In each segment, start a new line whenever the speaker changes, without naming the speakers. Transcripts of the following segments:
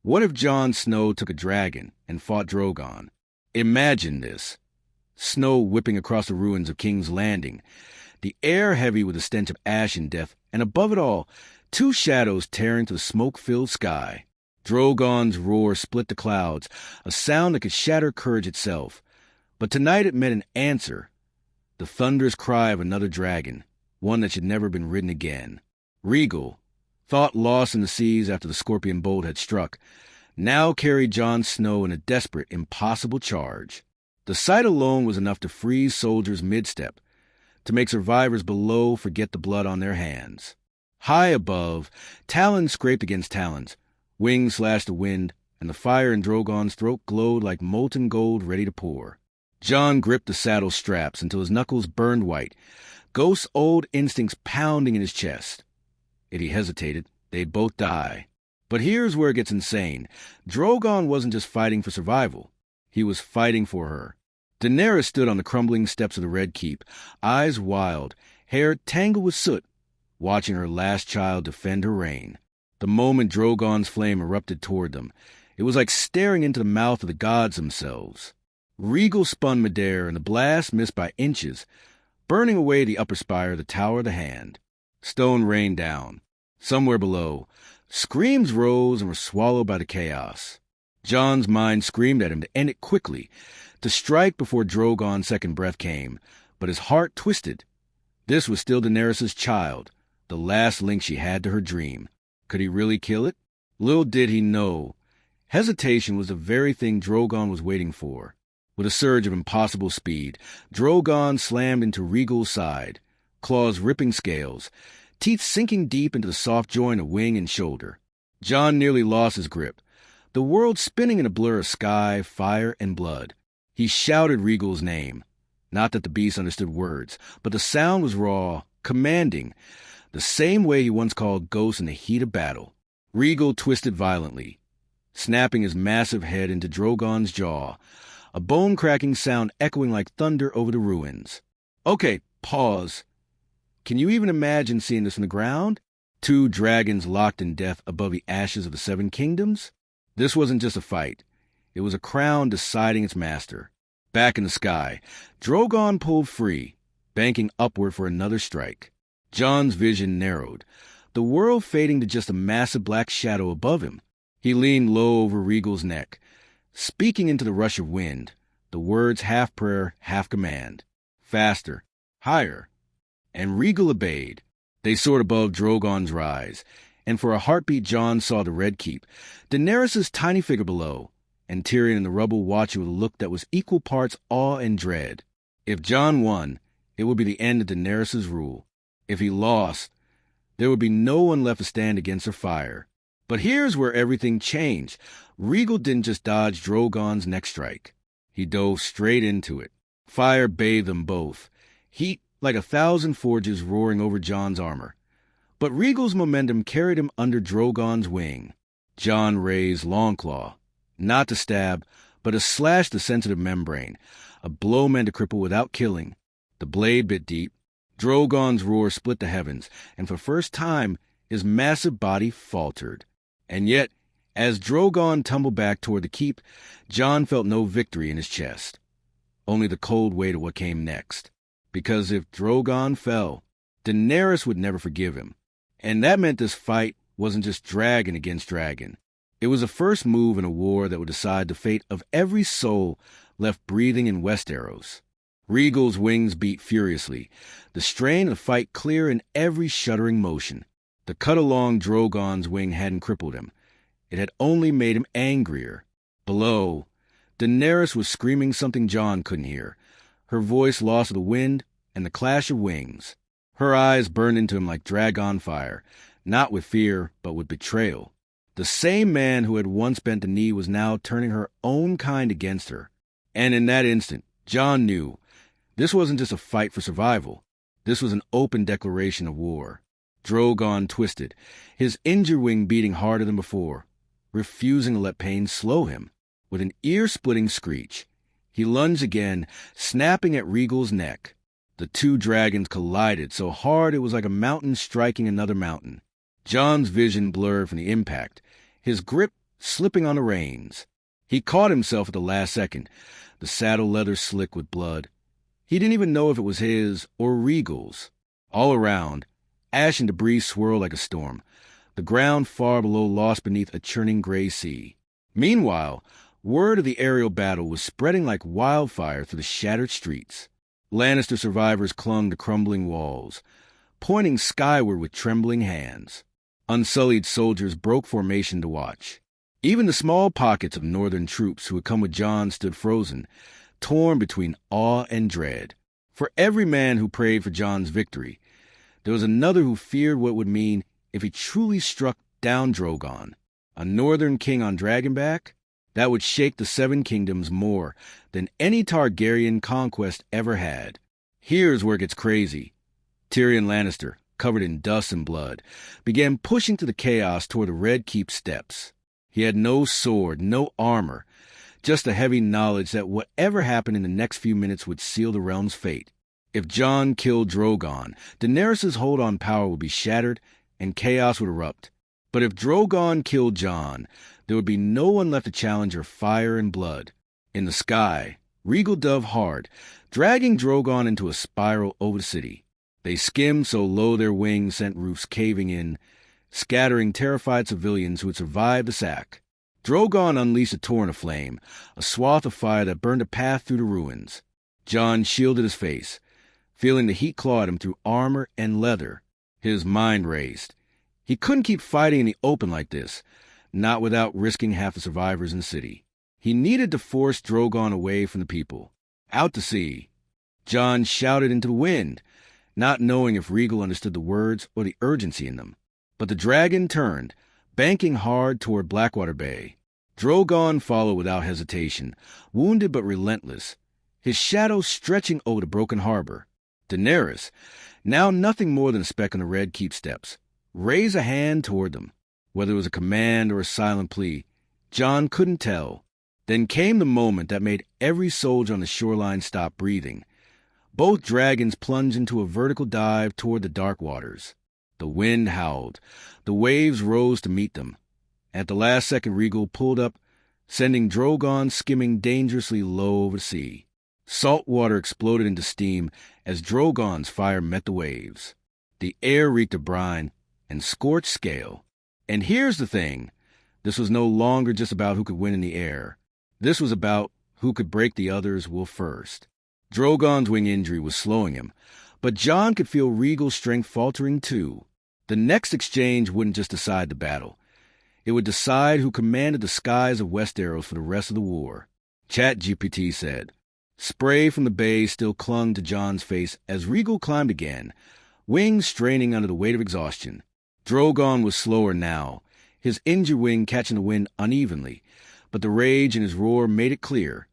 What if Jon Snow took a dragon and fought Drogon? Imagine this. Snow whipping across the ruins of King's Landing, the air heavy with the stench of ash and death, and above it all, two shadows tearing to the smoke-filled sky. Drogon's roar split the clouds, a sound that could shatter courage itself. But tonight it meant an answer. The thunderous cry of another dragon, one that should never have been ridden again. Rhaegal, thought lost in the seas after the scorpion bolt had struck, now carried Jon Snow in a desperate, impossible charge. The sight alone was enough to freeze soldiers mid-step, to make survivors below forget the blood on their hands. High above, talons scraped against talons, wings slashed the wind, and the fire in Drogon's throat glowed like molten gold ready to pour. Jon gripped the saddle straps until his knuckles burned white, Ghost's old instincts pounding in his chest. If he hesitated, they'd both die. But here's where it gets insane. Drogon wasn't just fighting for survival. He was fighting for her. Daenerys stood on the crumbling steps of the Red Keep, eyes wild, hair tangled with soot, watching her last child defend her reign. The moment Drogon's flame erupted toward them, it was like staring into the mouth of the gods themselves. Rhaegal spun midair, and the blast missed by inches, burning away the upper spire of the Tower of the Hand. Stone rained down. Somewhere below, screams rose and were swallowed by the chaos. Jon's mind screamed at him to end it quickly, to strike before Drogon's second breath came, but his heart twisted. This was still Daenerys' child, the last link she had to her dream. Could he really kill it? Little did he know. Hesitation was the very thing Drogon was waiting for. With a surge of impossible speed, Drogon slammed into Rhaegal's side, claws ripping scales, teeth sinking deep into the soft joint of wing and shoulder. Jon nearly lost his grip, the world spinning in a blur of sky, fire, and blood. He shouted Rhaegal's name. Not that the beast understood words, but the sound was raw, commanding, the same way he once called Ghost in the heat of battle. Rhaegal twisted violently, snapping his massive head into Drogon's jaw, a bone-cracking sound echoing like thunder over the ruins. Okay, pause. Can you even imagine seeing this from the ground? Two dragons locked in death above the ashes of the Seven Kingdoms? This wasn't just a fight. It was a crown deciding its master. Back in the sky, Drogon pulled free, banking upward for another strike. Jon's vision narrowed, the world fading to just a massive black shadow above him. He leaned low over Rhaegal's neck, speaking into the rush of wind, the words half prayer, half command. Faster, higher. And Rhaegal obeyed. They soared above Drogon's rise, and for a heartbeat Jon saw the Red Keep, Daenerys' tiny figure below, and Tyrion in the rubble watching with a look that was equal parts awe and dread. If Jon won, it would be the end of Daenerys' rule. If he lost, there would be no one left to stand against her fire. But here's where everything changed. Rhaegal didn't just dodge Drogon's next strike. He dove straight into it. Fire bathed them both, heat like 1,000 forges roaring over Jon's armor. But Rhaegal's momentum carried him under Drogon's wing. Jon raised Longclaw, not to stab, but to slash the sensitive membrane, a blow meant to cripple without killing. The blade bit deep. Drogon's roar split the heavens, and for the first time, his massive body faltered. And yet, as Drogon tumbled back toward the keep, Jon felt no victory in his chest, only the cold weight of what came next. Because if Drogon fell, Daenerys would never forgive him. And that meant this fight wasn't just dragon against dragon. It was the first move in a war that would decide the fate of every soul left breathing in Westeros. Rhaegal's wings beat furiously, the strain of the fight clear in every shuddering motion. The cut along Drogon's wing hadn't crippled him. It had only made him angrier. Below, Daenerys was screaming something Jon couldn't hear, her voice lost to the wind and the clash of wings. Her eyes burned into him like dragon fire, not with fear, but with betrayal. The same man who had once bent the knee was now turning her own kind against her. And in that instant, Jon knew this wasn't just a fight for survival. This was an open declaration of war. Drogon twisted, his injured wing beating harder than before, refusing to let pain slow him. With an ear-splitting screech, he lunged again, snapping at Rhaegal's neck. The two dragons collided so hard it was like a mountain striking another mountain. Jon's vision blurred from the impact, his grip slipping on the reins. He caught himself at the last second, the saddle leather slick with blood. He didn't even know if it was his or Regal's. All around, ash and debris swirled like a storm, the ground far below lost beneath a churning gray sea. Meanwhile, word of the aerial battle was spreading like wildfire through the shattered streets. Lannister survivors clung to crumbling walls, pointing skyward with trembling hands. Unsullied soldiers broke formation to watch. Even the small pockets of northern troops who had come with Jon stood frozen, torn between awe and dread. For every man who prayed for Jon's victory, there was another who feared what it would mean if he truly struck down Drogon, a northern king on Dragonback. That would shake the Seven Kingdoms more than any Targaryen conquest ever had. Here's where it gets crazy. Tyrion Lannister, covered in dust and blood, began pushing through the chaos toward the Red Keep steps. He had no sword, no armor, just a heavy knowledge that whatever happened in the next few minutes would seal the realm's fate. If Jon killed Drogon, Daenerys' hold on power would be shattered and chaos would erupt. But if Drogon killed Jon, there would be no one left to challenge her fire and blood. In the sky, Regal dove hard, dragging Drogon into a spiral over the city. They skimmed so low their wings sent roofs caving in, scattering terrified civilians who had survived the sack. Drogon unleashed a torrent of flame, a swath of fire that burned a path through the ruins. Jon shielded his face, feeling the heat claw at him through armor and leather. His mind raced. He couldn't keep fighting in the open like this, not without risking half the survivors in the city. He needed to force Drogon away from the people, out to sea. Jon shouted into the wind, not knowing if Regal understood the words or the urgency in them. But the dragon turned, banking hard toward Blackwater Bay. Drogon followed without hesitation, wounded but relentless, his shadow stretching over the broken harbor. Daenerys, now nothing more than a speck on the Red Keep steps, raised a hand toward them. Whether it was a command or a silent plea, Jon couldn't tell. Then came the moment that made every soldier on the shoreline stop breathing. Both dragons plunged into a vertical dive toward the dark waters. The wind howled. The waves rose to meet them. At the last second, Regal pulled up, sending Drogon skimming dangerously low over the sea. Salt water exploded into steam as Drogon's fire met the waves. The air reeked of brine and scorched scale. And here's the thing. This was no longer just about who could win in the air. This was about who could break the other's will first. Drogon's wing injury was slowing him, but Jon could feel Regal's strength faltering too. The next exchange wouldn't just decide the battle. It would decide who commanded the skies of Westeros for the rest of the war. ChatGPT said. Spray from the bay still clung to Jon's face as Regal climbed again, wings straining under the weight of exhaustion. Drogon was slower now, his injured wing catching the wind unevenly, but the rage in his roar made it clear.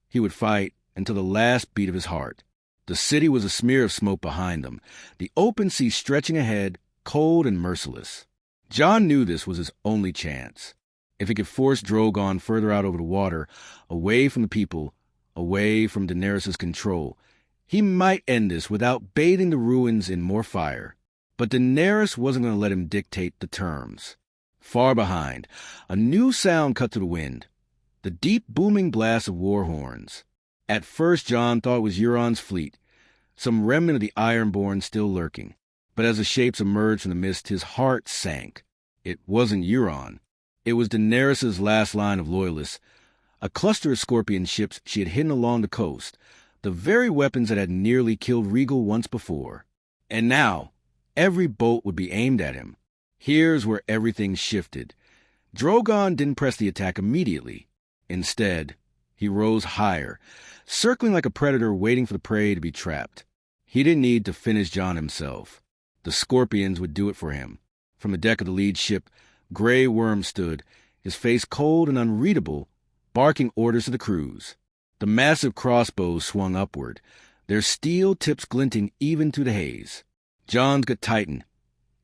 He would fight until the last beat of his heart. The city was a smear of smoke behind them, the open sea stretching ahead, cold and merciless. Jon knew this was his only chance. If he could force Drogon further out over the water, away from the people, away from Daenerys' control, he might end this without bathing the ruins in more fire. But Daenerys wasn't going to let him dictate the terms. Far behind, a new sound cut through the wind, the deep booming blast of war horns. At first, Jon thought it was Euron's fleet, some remnant of the Ironborn still lurking. But as the shapes emerged from the mist, his heart sank. It wasn't Euron. It was Daenerys' last line of loyalists, a cluster of scorpion ships she had hidden along the coast, the very weapons that had nearly killed Regal once before. And now, every bolt would be aimed at him. Here's where everything shifted. Drogon didn't press the attack immediately. Instead, he rose higher, circling like a predator waiting for the prey to be trapped. He didn't need to finish Jon himself. The scorpions would do it for him. From the deck of the lead ship, Grey Worm stood, his face cold and unreadable, barking orders to the crews. The massive crossbows swung upward, their steel tips glinting even through the haze. Jon's gut tightened.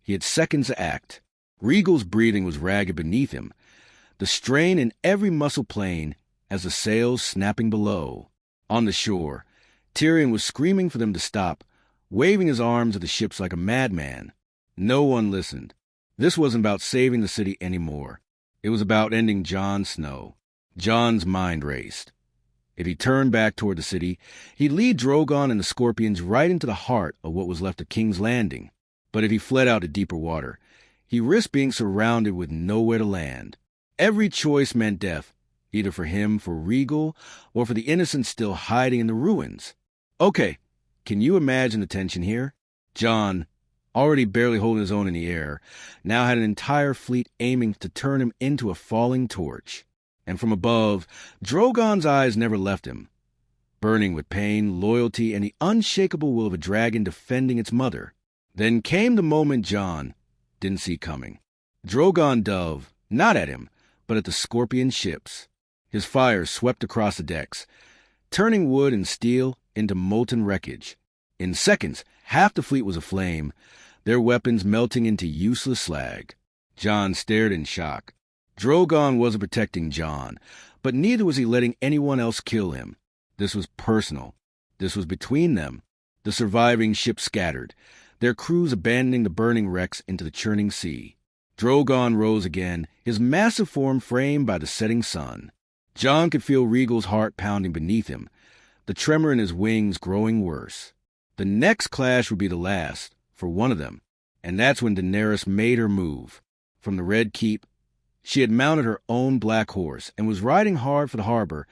He had seconds to act. Regal's breathing was ragged beneath him, the strain in every muscle plain as the sails snapping below. On the shore, Tyrion was screaming for them to stop, waving his arms at the ships like a madman. No one listened. This wasn't about saving the city anymore. It was about ending Jon Snow. Jon's mind raced. If he turned back toward the city, he'd lead Drogon and the Scorpions right into the heart of what was left of King's Landing. But if he fled out to deeper water, he risked being surrounded with nowhere to land. Every choice meant death, either for him, for Rhaegal, or for the innocent still hiding in the ruins. Okay, can you imagine the tension here? Jon, already barely holding his own in the air, now had an entire fleet aiming to turn him into a falling torch. And from above, Drogon's eyes never left him, burning with pain, loyalty, and the unshakable will of a dragon defending its mother. Then came the moment Jon didn't see coming. Drogon dove, not at him, but at the Scorpion ships. His fire swept across the decks, turning wood and steel into molten wreckage. In seconds, half the fleet was aflame, their weapons melting into useless slag. Jon stared in shock. Drogon wasn't protecting Jon, but neither was he letting anyone else kill him. This was personal. This was between them. The surviving ships scattered, their crews abandoning the burning wrecks into the churning sea. Drogon rose again, his massive form framed by the setting sun. Jon could feel Rhaegal's heart pounding beneath him, the tremor in his wings growing worse. The next clash would be the last, for one of them, and that's when Daenerys made her move. From the Red Keep, she had mounted her own black horse and was riding hard for the harbor,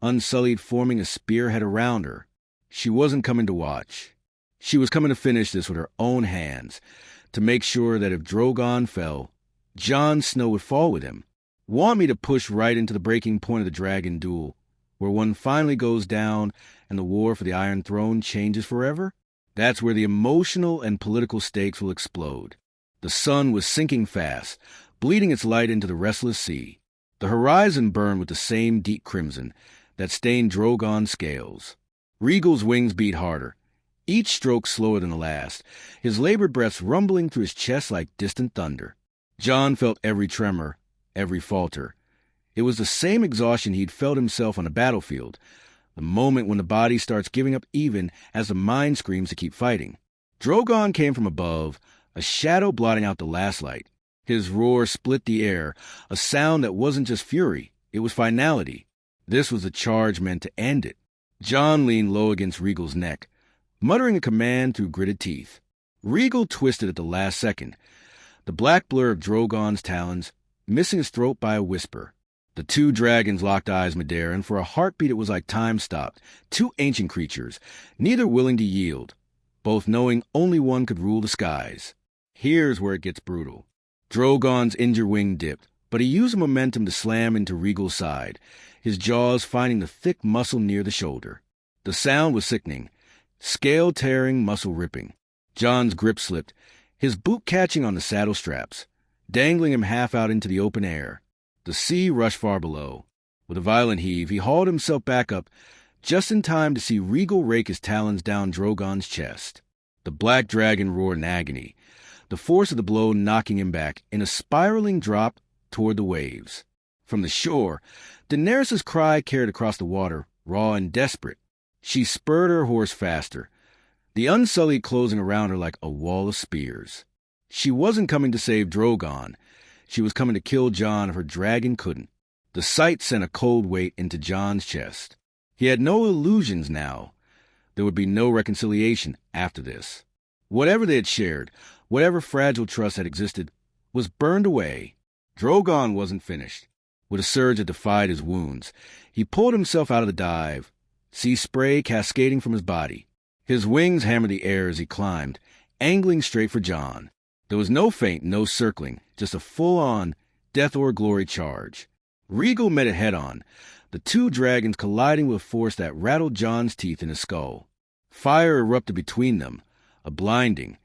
Unsullied forming a spearhead around her. She wasn't coming to watch. She was coming to finish this with her own hands, to make sure that if Drogon fell, Jon Snow would fall with him. Want me to push right into the breaking point of the dragon duel, where one finally goes down and the war for the Iron Throne changes forever? That's where the emotional and political stakes will explode. The sun was sinking fast, bleeding its light into the restless sea. The horizon burned with the same deep crimson that stained Drogon's scales. Rhaegal's wings beat harder, each stroke slower than the last, his labored breaths rumbling through his chest like distant thunder. Jon felt every tremor, every falter. It was the same exhaustion he'd felt himself on a battlefield, the moment when the body starts giving up even as the mind screams to keep fighting. Drogon came from above, a shadow blotting out the last light. His roar split the air, a sound that wasn't just fury, it was finality. This was a charge meant to end it. Jon leaned low against Rhaegal's neck, muttering a command through gritted teeth. Rhaegal twisted at the last second, the black blur of Drogon's talons missing his throat by a whisper. The two dragons locked eyes midair, and for a heartbeat it was like time stopped. Two ancient creatures, neither willing to yield, both knowing only one could rule the skies. Here's where it gets brutal. Drogon's injured wing dipped, but he used momentum to slam into Rhaegal's side, his jaws finding the thick muscle near the shoulder. The sound was sickening, scale-tearing, muscle-ripping. Jon's grip slipped, his boot catching on the saddle straps, dangling him half out into the open air. The sea rushed far below. With a violent heave, he hauled himself back up, just in time to see Rhaegal rake his talons down Drogon's chest. The black dragon roared in agony, the force of the blow knocking him back in a spiraling drop toward the waves. From the shore, Daenerys' cry carried across the water, raw and desperate. She spurred her horse faster, the Unsullied closing around her like a wall of spears. She wasn't coming to save Drogon. She was coming to kill Jon if her dragon couldn't. The sight sent a cold weight into Jon's chest. He had no illusions now. There would be no reconciliation after this. Whatever they had shared, whatever fragile trust had existed, was burned away. Drogon wasn't finished. With a surge that defied his wounds, he pulled himself out of the dive, sea spray cascading from his body. His wings hammered the air as he climbed, angling straight for Jon. There was no feint, no circling, just a full-on death or glory charge. Rhaegal met it head-on, the two dragons colliding with force that rattled Jon's teeth in his skull. Fire erupted between them, a blinding,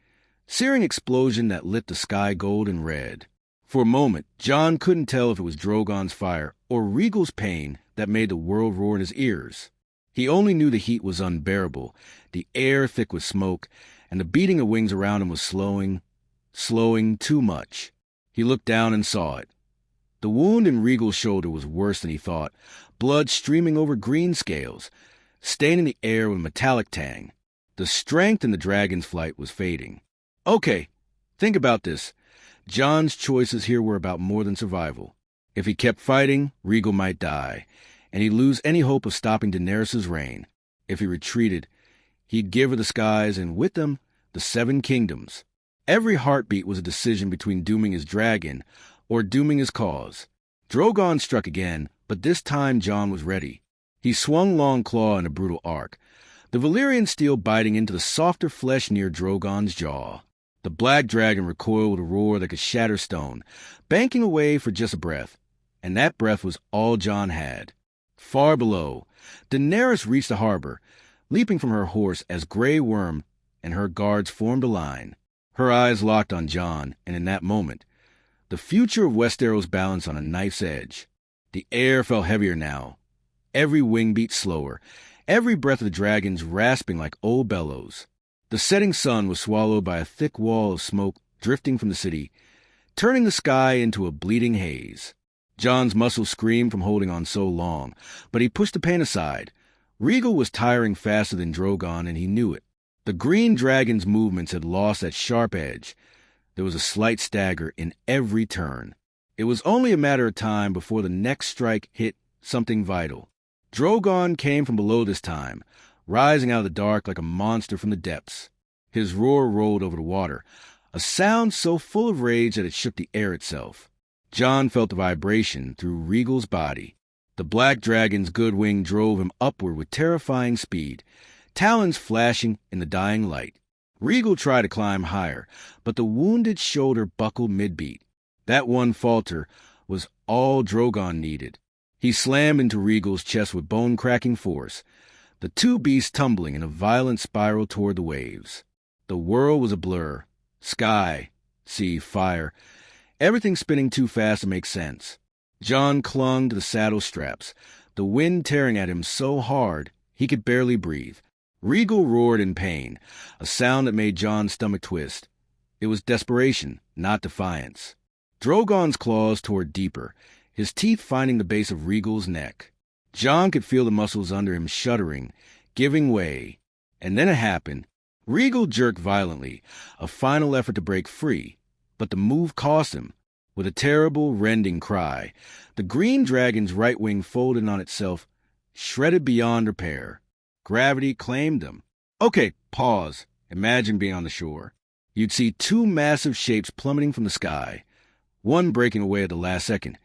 searing explosion that lit the sky gold and red. For a moment, Jon couldn't tell if it was Drogon's fire or Rhaegal's pain that made the world roar in his ears. He only knew the heat was unbearable, the air thick with smoke, and the beating of wings around him was slowing too much. He looked down and saw it. The wound in Rhaegal's shoulder was worse than he thought, blood streaming over green scales, staining the air with a metallic tang. The strength in the dragon's flight was fading. Okay, think about this. Jon's choices here were about more than survival. If he kept fighting, Rhaegal might die, and he'd lose any hope of stopping Daenerys' reign. If he retreated, he'd give her the skies, and with them, the 7 kingdoms. Every heartbeat was a decision between dooming his dragon or dooming his cause. Drogon struck again, but this time Jon was ready. He swung Longclaw in a brutal arc, the Valyrian steel biting into the softer flesh near Drogon's jaw. The black dragon recoiled with a roar that could shatter stone, banking away for just a breath, and that breath was all Jon had. Far below, Daenerys reached the harbor, leaping from her horse as Grey Worm and her guards formed a line. Her eyes locked on Jon, and in that moment, the future of Westeros balanced on a knife's edge. The air felt heavier now, every wing beat slower, every breath of the dragons rasping like old bellows. The setting sun was swallowed by a thick wall of smoke drifting from the city, turning the sky into a bleeding haze. Jon's muscles screamed from holding on so long, but he pushed the pain aside. Rhaegal was tiring faster than Drogon, and he knew it. The green dragon's movements had lost that sharp edge. There was a slight stagger in every turn. It was only a matter of time before the next strike hit something vital. Drogon came from below this time, rising out of the dark like a monster from the depths. His roar rolled over the water, a sound so full of rage that it shook the air itself. Jon felt the vibration through Rhaegal's body. The black dragon's good wing drove him upward with terrifying speed, talons flashing in the dying light. Rhaegal tried to climb higher, but the wounded shoulder buckled mid-beat. That one falter was all Drogon needed. He slammed into Rhaegal's chest with bone-cracking force, the two beasts tumbling in a violent spiral toward the waves. The world was a blur. Sky, sea, fire, everything spinning too fast to make sense. Jon clung to the saddle straps, the wind tearing at him so hard he could barely breathe. Rhaegal roared in pain, a sound that made Jon's stomach twist. It was desperation, not defiance. Drogon's claws tore deeper, his teeth finding the base of Rhaegal's neck. Jon could feel the muscles under him shuddering, giving way. And then it happened. Rhaegal jerked violently, a final effort to break free, but the move cost him. With a terrible, rending cry, the green dragon's right wing folded on itself, shredded beyond repair. Gravity claimed them. Okay, pause. Imagine being on the shore. You'd see 2 massive shapes plummeting from the sky, one breaking away at the last second,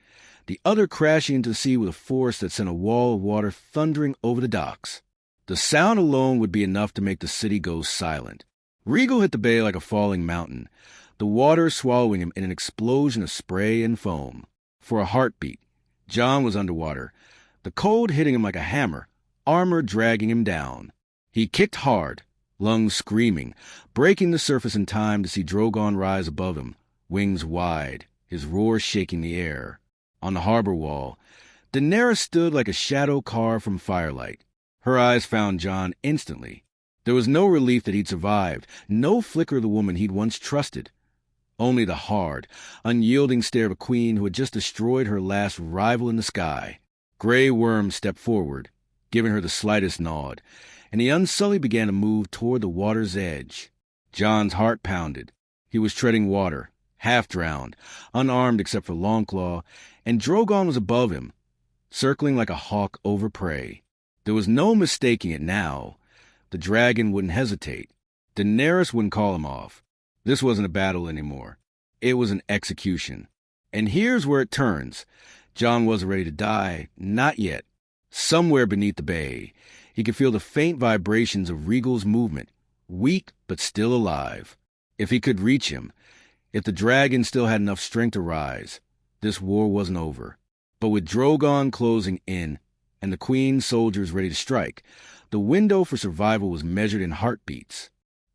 the other crashing into the sea with a force that sent a wall of water thundering over the docks. The sound alone would be enough to make the city go silent. Rhaegal hit the bay like a falling mountain, the water swallowing him in an explosion of spray and foam. For a heartbeat, Jon was underwater, the cold hitting him like a hammer, armor dragging him down. He kicked hard, lungs screaming, breaking the surface in time to see Drogon rise above him, wings wide, his roar shaking the air. On the harbor wall, Daenerys stood like a shadow carved from firelight. Her eyes found Jon instantly. There was no relief that he'd survived, no flicker of the woman he'd once trusted. Only the hard, unyielding stare of a queen who had just destroyed her last rival in the sky. Grey Worm stepped forward, giving her the slightest nod, and the Unsullied began to move toward the water's edge. Jon's heart pounded. He was treading water, half-drowned, unarmed except for Longclaw, and Drogon was above him, circling like a hawk over prey. There was no mistaking it now. The dragon wouldn't hesitate. Daenerys wouldn't call him off. This wasn't a battle anymore. It was an execution. And here's where it turns. Jon wasn't ready to die. Not yet. Somewhere beneath the bay, he could feel the faint vibrations of Rhaegal's movement, weak but still alive. If he could reach him, if the dragon still had enough strength to rise, this war wasn't over. But with Drogon closing in, and the Queen's soldiers ready to strike, the window for survival was measured in heartbeats.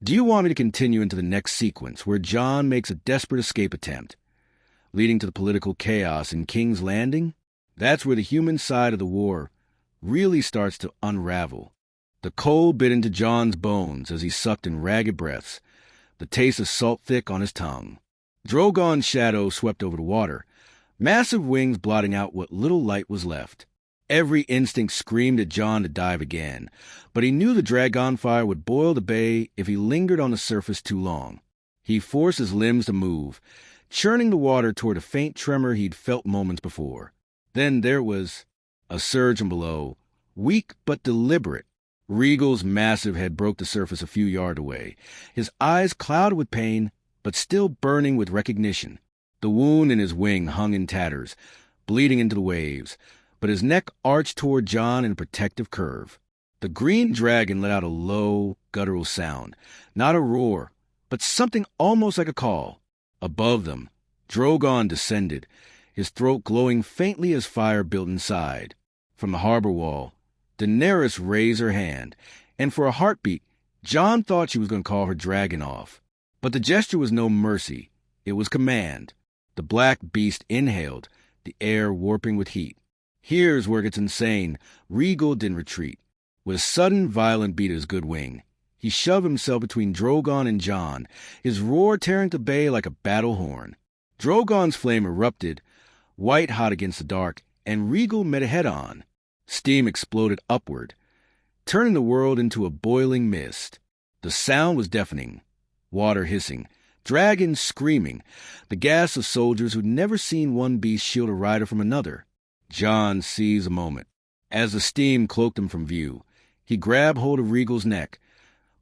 Do you want me to continue into the next sequence, where Jon makes a desperate escape attempt, leading to the political chaos in King's Landing? That's where the human side of the war really starts to unravel. The cold bit into Jon's bones as he sucked in ragged breaths, the taste of salt thick on his tongue. Drogon's shadow swept over the water, massive wings blotting out what little light was left. Every instinct screamed at Jon to dive again, but he knew the dragon fire would boil the bay if he lingered on the surface too long. He forced his limbs to move, churning the water toward a faint tremor he'd felt moments before. Then there was a surge from below, weak but deliberate. Regal's massive head broke the surface a few yards away, his eyes clouded with pain, but still burning with recognition. The wound in his wing hung in tatters, bleeding into the waves, but his neck arched toward Jon in a protective curve. The green dragon let out a low, guttural sound, not a roar, but something almost like a call. Above them, Drogon descended, his throat glowing faintly as fire built inside. From the harbor wall, Daenerys raised her hand, and for a heartbeat, Jon thought she was going to call her dragon off. But the gesture was no mercy. It was command. The black beast inhaled, the air warping with heat. Here's where it gets insane. Regal didn't retreat. With a sudden, violent beat of his good wing, he shoved himself between Drogon and Jon, his roar tearing the bay like a battle horn. Drogon's flame erupted, white-hot against the dark, and Regal met it head-on. Steam exploded upward, turning the world into a boiling mist. The sound was deafening. Water hissing, dragons screaming, the gasps of soldiers who'd never seen one beast shield a rider from another. Jon seized a moment. As the steam cloaked him from view, he grabbed hold of Regal's neck,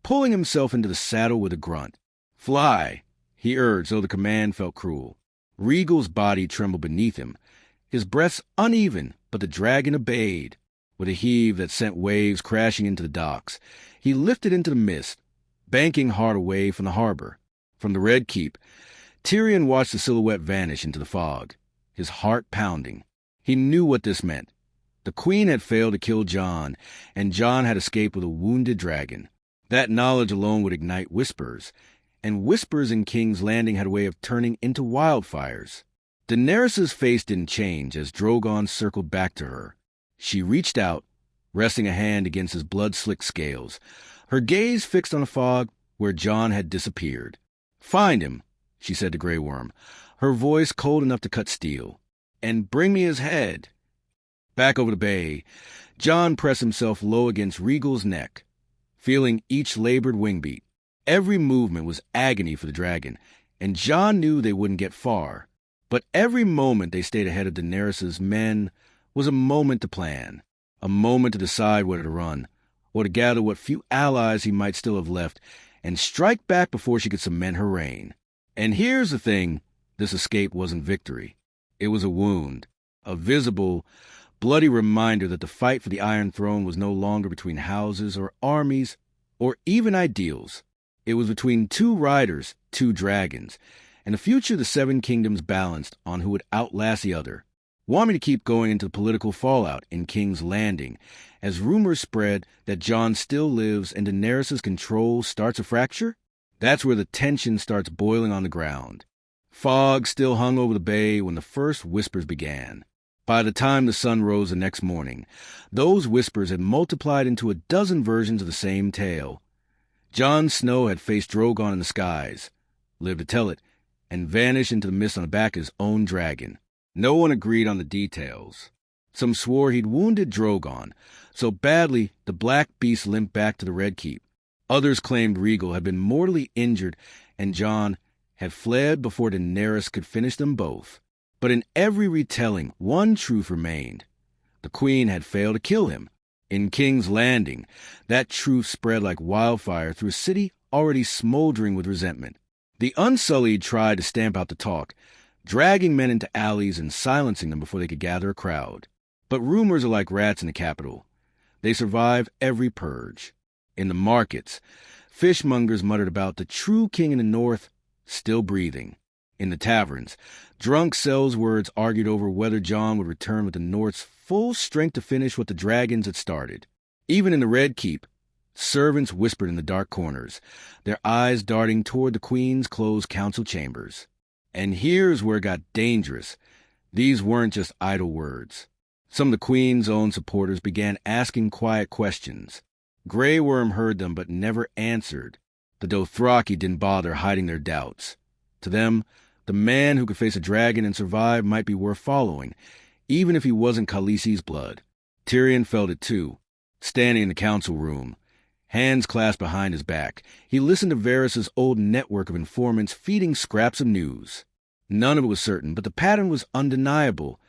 pulling himself into the saddle with a grunt. "Fly," he urged, though the command felt cruel. Regal's body trembled beneath him, his breath uneven, but the dragon obeyed. With a heave that sent waves crashing into the docks, he lifted into the mist, banking hard away from the harbor. From the Red Keep, Tyrion watched the silhouette vanish into the fog, his heart pounding. He knew what this meant. The Queen had failed to kill Jon, and Jon had escaped with a wounded dragon. That knowledge alone would ignite whispers, and whispers in King's Landing had a way of turning into wildfires. Daenerys' face didn't change as Drogon circled back to her. She reached out, resting a hand against his blood-slicked scales, her gaze fixed on the fog where Jon had disappeared. "Find him," she said to Grey Worm, her voice cold enough to cut steel, "and bring me his head." Back over the bay, Jon pressed himself low against Regal's neck, feeling each labored wing beat. Every movement was agony for the dragon, and Jon knew they wouldn't get far. But every moment they stayed ahead of Daenerys' men was a moment to plan, a moment to decide whether to run, or to gather what few allies he might still have left, and strike back before she could cement her reign. And here's the thing, this escape wasn't victory. It was a wound, a visible, bloody reminder that the fight for the Iron Throne was no longer between houses or armies or even ideals. It was between two riders, two dragons, and the future of the Seven Kingdoms balanced on who would outlast the other. Want me to keep going into the political fallout in King's Landing as rumors spread that Jon still lives and Daenerys' control starts a fracture? That's where the tension starts boiling on the ground. Fog still hung over the bay when the first whispers began. By the time the sun rose the next morning, those whispers had multiplied into a dozen versions of the same tale. Jon Snow had faced Drogon in the skies, lived to tell it, and vanished into the mist on the back of his own dragon. No one agreed on the details. Some swore he'd wounded Drogon so badly the black beast limped back to the Red Keep. Others claimed Regal had been mortally injured and Jon had fled before Daenerys could finish them both. But in every retelling, one truth remained. The Queen had failed to kill him. In King's Landing, that truth spread like wildfire through a city already smoldering with resentment. The Unsullied tried to stamp out the talk, dragging men into alleys and silencing them before they could gather a crowd. But rumors are like rats in the capital. They survive every purge. In the markets, fishmongers muttered about the true king in the north still breathing. In the taverns, drunk sellswords argued over whether Jon would return with the North's full strength to finish what the dragons had started. Even in the Red Keep, servants whispered in the dark corners, their eyes darting toward the Queen's closed council chambers. And here's where it got dangerous. These weren't just idle words. Some of the Queen's own supporters began asking quiet questions. Grey Worm heard them but never answered. The Dothraki didn't bother hiding their doubts. To them, the man who could face a dragon and survive might be worth following, even if he wasn't Khaleesi's blood. Tyrion felt it too. Standing in the council room, hands clasped behind his back, he listened to Varys' old network of informants feeding scraps of news. None of it was certain, but the pattern was undeniable.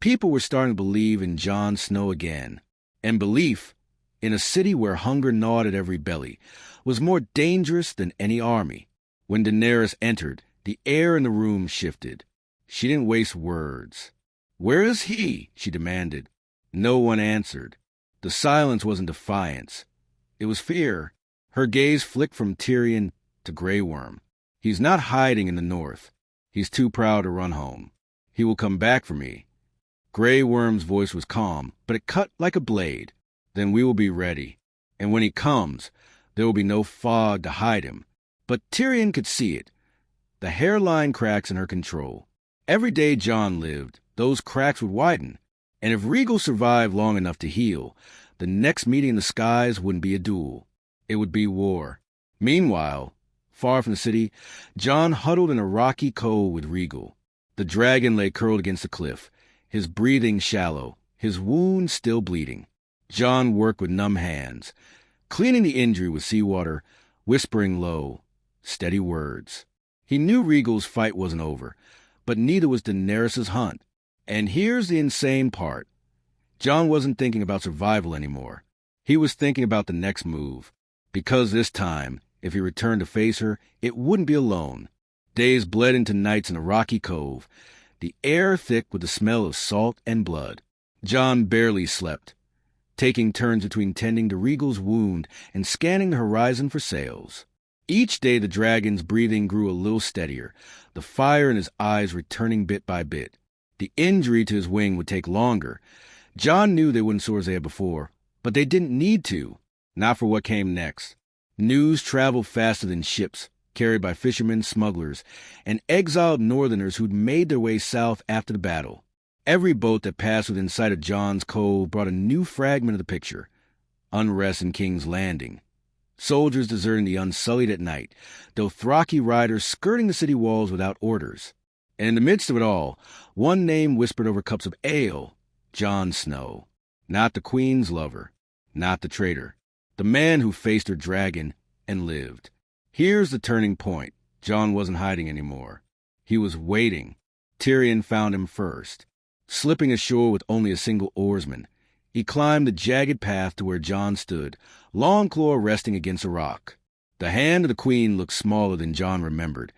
People were starting to believe in Jon Snow again. And belief, in a city where hunger gnawed at every belly, was more dangerous than any army. When Daenerys entered, the air in the room shifted. She didn't waste words. "Where is he?" she demanded. No one answered. The silence wasn't defiance. It was fear. Her gaze flicked from Tyrion to Grey Worm. "He's not hiding in the north. He's too proud to run home. He will come back for me." Grey Worm's voice was calm, but it cut like a blade. "Then we will be ready. And when he comes, there will be no fog to hide him." But Tyrion could see it. The hairline cracks in her control. Every day Jon lived, those cracks would widen. And if Rhaegal survived long enough to heal, the next meeting in the skies wouldn't be a duel. It would be war. Meanwhile, far from the city, Jon huddled in a rocky cove with Rhaegal. The dragon lay curled against the cliff, his breathing shallow, his wound still bleeding. Jon worked with numb hands, cleaning the injury with seawater, whispering low, steady words. He knew Rhaegal's fight wasn't over, but neither was Daenerys' hunt. And here's the insane part. Jon wasn't thinking about survival anymore. He was thinking about the next move. Because this time, if he returned to face her, it wouldn't be alone. Days bled into nights in a rocky cove, the air thick with the smell of salt and blood. Jon barely slept, taking turns between tending to Rhaegal's wound and scanning the horizon for sails. Each day the dragon's breathing grew a little steadier, the fire in his eyes returning bit by bit. The injury to his wing would take longer. Jon knew they wouldn't soar as they had before, but they didn't need to, not for what came next. News traveled faster than ships, carried by fishermen, smugglers, and exiled northerners who'd made their way south after the battle. Every boat that passed within sight of Jon's Cove brought a new fragment of the picture. Unrest in King's Landing. Soldiers deserting the unsullied at night, Dothraki riders skirting the city walls without orders. And in the midst of it all, one name whispered over cups of ale: Jon Snow. Not the queen's lover, not the traitor, the man who faced her dragon and lived. Here's the turning point. Jon wasn't hiding anymore. He was waiting. Tyrion found him first. Slipping ashore with only a single oarsman, he climbed the jagged path to where Jon stood, Longclaw resting against a rock. The hand of the queen looked smaller than Jon remembered,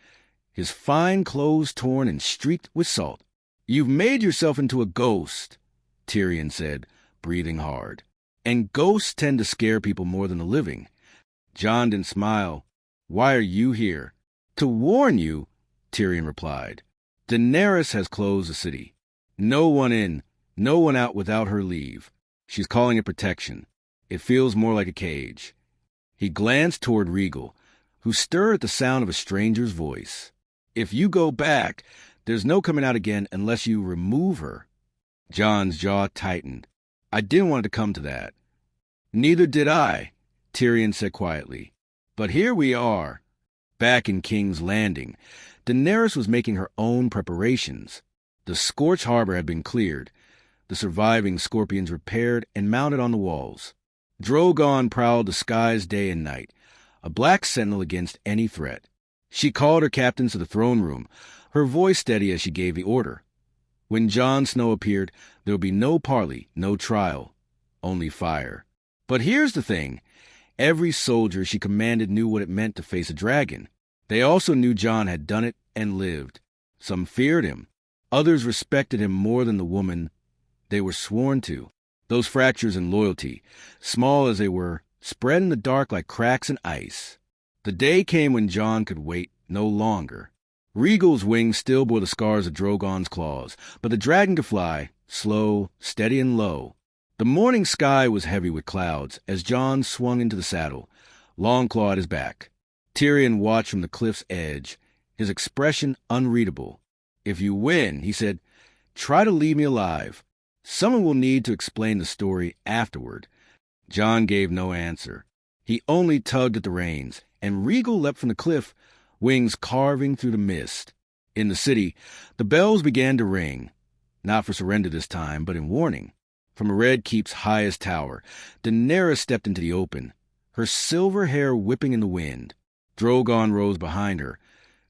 his fine clothes torn and streaked with salt. "You've made yourself into a ghost," Tyrion said, breathing hard. "And ghosts tend to scare people more than the living." Jon didn't smile. "Why are you here?" "To warn you," Tyrion replied. "Daenerys has closed the city. No one in, no one out without her leave. She's calling it protection. It feels more like a cage." He glanced toward Rhaegal, who stirred at the sound of a stranger's voice. "If you go back, there's no coming out again unless you remove her." Jon's jaw tightened. "I didn't want it to come to that." "Neither did I," Tyrion said quietly. "But here we are." Back in King's Landing, Daenerys was making her own preparations. The Scorched Harbor had been cleared, the surviving scorpions repaired and mounted on the walls. Drogon prowled the skies day and night, a black sentinel against any threat. She called her captains to the throne room, her voice steady as she gave the order. When Jon Snow appeared, there would be no parley, no trial, only fire. But here's the thing. Every soldier she commanded knew what it meant to face a dragon. They also knew Jon had done it and lived. Some feared him. Others respected him more than the woman they were sworn to. Those fractures in loyalty, small as they were, spread in the dark like cracks in ice. The day came when Jon could wait no longer. Rhaegal's wings still bore the scars of Drogon's claws, but the dragon could fly, slow, steady, and low. The morning sky was heavy with clouds as Jon swung into the saddle, Longclaw at his back. Tyrion watched from the cliff's edge, his expression unreadable. "If you win," he said, "try to leave me alive. Someone will need to explain the story afterward." Jon gave no answer. He only tugged at the reins, and Rhaegal leapt from the cliff, wings carving through the mist. In the city, the bells began to ring, not for surrender this time, but in warning. From a Red Keep's highest tower, Daenerys stepped into the open, her silver hair whipping in the wind. Drogon rose behind her,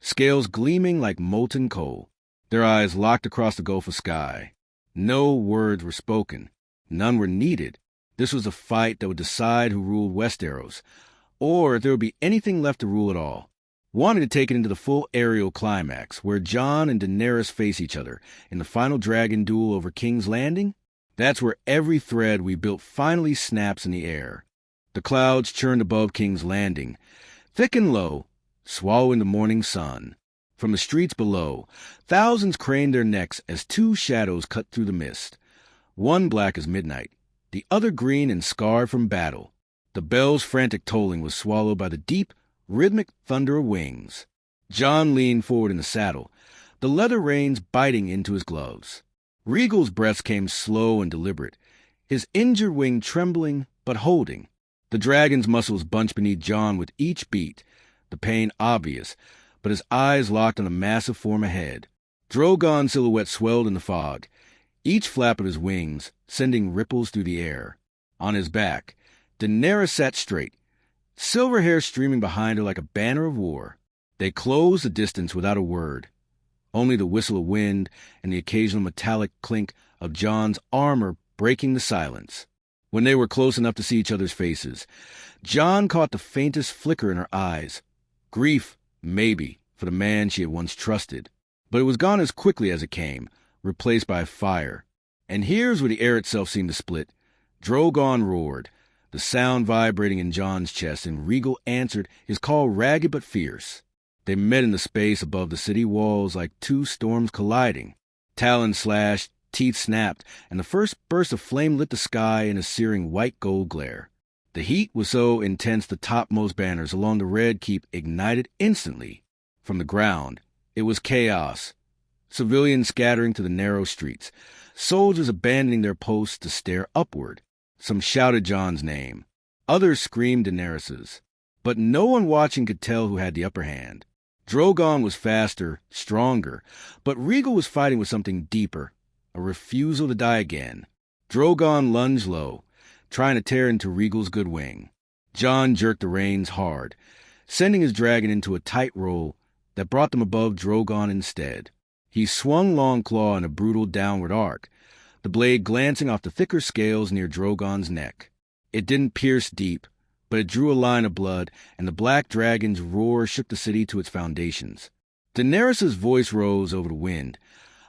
scales gleaming like molten coal, their eyes locked across the gulf of sky. No words were spoken. None were needed. This was a fight that would decide who ruled Westeros, or if there would be anything left to rule at all. Wanted to take it into the full aerial climax, where Jon and Daenerys face each other in the final dragon duel over King's Landing? That's where every thread we built finally snaps in the air. The clouds churned above King's Landing, thick and low, swallowing the morning sun. From the streets below, thousands craned their necks as two shadows cut through the mist. One black as midnight, the other green and scarred from battle. The bell's frantic tolling was swallowed by the deep, rhythmic thunder of wings. Jon leaned forward in the saddle, the leather reins biting into his gloves. Rhaegal's breath came slow and deliberate, his injured wing trembling but holding. The dragon's muscles bunched beneath Jon with each beat, the pain obvious, but his eyes locked on the massive form ahead. Drogon's silhouette swelled in the fog, each flap of his wings sending ripples through the air. On his back, Daenerys sat straight, silver hair streaming behind her like a banner of war. They closed the distance without a word, only the whistle of wind and the occasional metallic clink of Jon's armor breaking the silence. When they were close enough to see each other's faces, Jon caught the faintest flicker in her eyes. Grief, maybe, for the man she had once trusted. But it was gone as quickly as it came, replaced by fire. And here's where the air itself seemed to split. Drogon roared, the sound vibrating in Jon's chest, and Rhaegal answered, his call ragged but fierce. They met in the space above the city walls like two storms colliding. Talons slashed, teeth snapped, and the first burst of flame lit the sky in a searing white-gold glare. The heat was so intense the topmost banners along the Red Keep ignited instantly. From the ground, it was chaos. Civilians scattering to the narrow streets, soldiers abandoning their posts to stare upward. Some shouted Jon's name. Others screamed Daenerys's. But no one watching could tell who had the upper hand. Drogon was faster, stronger, but Rhaegal was fighting with something deeper, a refusal to die again. Drogon lunged low, trying to tear into Rhaegal's good wing. Jon jerked the reins hard, sending his dragon into a tight roll that brought them above Drogon instead. He swung Longclaw in a brutal downward arc, the blade glancing off the thicker scales near Drogon's neck. It didn't pierce deep, but it drew a line of blood, and the black dragon's roar shook the city to its foundations. Daenerys' voice rose over the wind,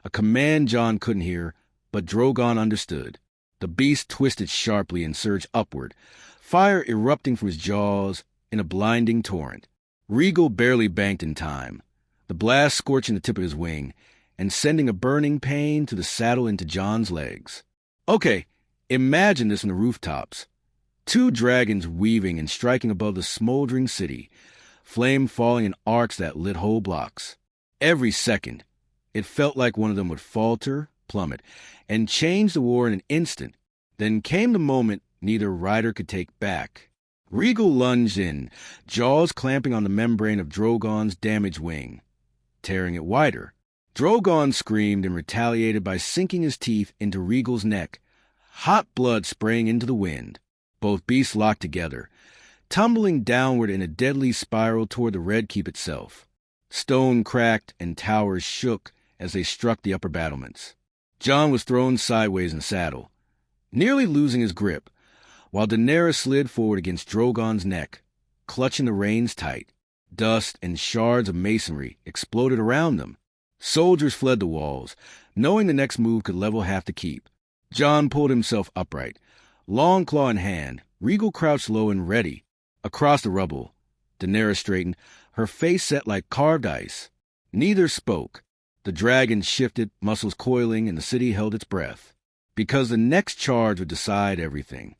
a command Jon couldn't hear, but Drogon understood. The beast twisted sharply and surged upward, fire erupting from his jaws in a blinding torrent. Rhaegal barely banked in time, the blast scorching the tip of his wing and sending a burning pain to the saddle into Jon's legs. Okay, imagine this from the rooftops. Two dragons weaving and striking above the smoldering city, flame falling in arcs that lit whole blocks. Every second, it felt like one of them would falter, plummet, and change the war in an instant. Then came the moment neither rider could take back. Rhaegal lunged in, jaws clamping on the membrane of Drogon's damaged wing, tearing it wider. Drogon screamed and retaliated by sinking his teeth into Rhaegal's neck, hot blood spraying into the wind. Both beasts locked together, tumbling downward in a deadly spiral toward the Red Keep itself. Stone cracked and towers shook as they struck the upper battlements. Jon was thrown sideways in the saddle, nearly losing his grip, while Daenerys slid forward against Drogon's neck, clutching the reins tight. Dust and shards of masonry exploded around them. Soldiers fled the walls, knowing the next move could level half the keep. Jon pulled himself upright, Longclaw in hand. Rhaegal crouched low and ready. Across the rubble, Daenerys straightened, her face set like carved ice. Neither spoke. The dragon shifted, muscles coiling, and the city held its breath. Because the next charge would decide everything.